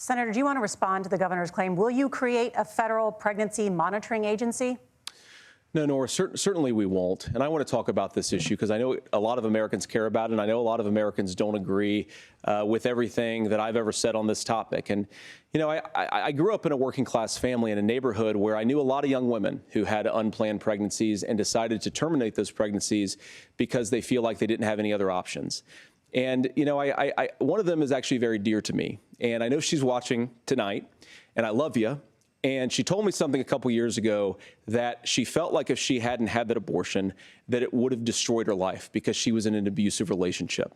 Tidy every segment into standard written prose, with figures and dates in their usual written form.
Senator, do you want to respond to the governor's claim? Will you create a federal pregnancy monitoring agency? No, Nora, certainly we won't. And I want to talk about this issue because I know a lot of Americans care about it, and I know a lot of Americans don't agree with everything that I've ever said on this topic. And, you know, I grew up in a working class family in a neighborhood where I knew a lot of young women who had unplanned pregnancies and decided to terminate those pregnancies because they feel like they didn't have any other options. And, you know, one of them is actually very dear to me. And I know she's watching tonight, and I love you. And she told me something a couple years ago that she felt like if she hadn't had that abortion, that it would have destroyed her life because she was in an abusive relationship.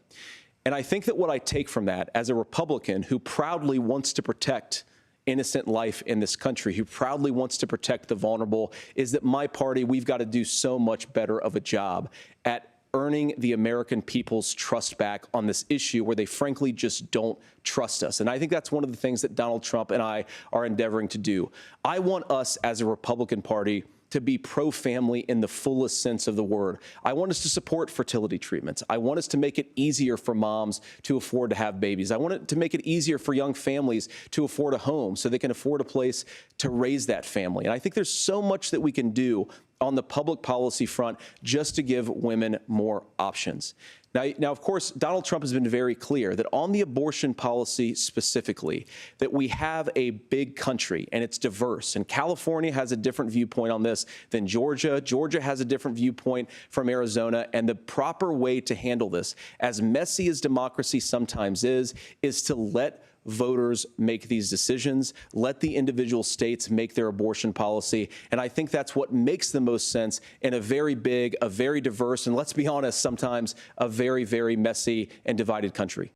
And I think that what I take from that as a Republican who proudly wants to protect innocent life in this country, who proudly wants to protect the vulnerable, is that my party, we've got to do so much better of a job at earning the American people's trust back on this issue where they frankly just don't trust us. And I think that's one of the things that Donald Trump and I are endeavoring to do. I want us as a Republican Party to be pro-family in the fullest sense of the word. I want us to support fertility treatments. I want us to make it easier for moms to afford to have babies. I want it to make it easier for young families to afford a home so they can afford a place to raise that family. And I think there's so much that we can do on the public policy front just to give women more options. Now, of course, Donald Trump has been very clear that on the abortion policy specifically, that we have a big country and it's diverse. And California has a different viewpoint on this than Georgia. Georgia has a different viewpoint from Arizona. And the proper way to handle this, as messy as democracy sometimes is to let voters make these decisions, let the individual states make their abortion policy. And I think that's what makes the most sense in a very big, a very diverse, and let's be honest, sometimes a very, very messy and divided country.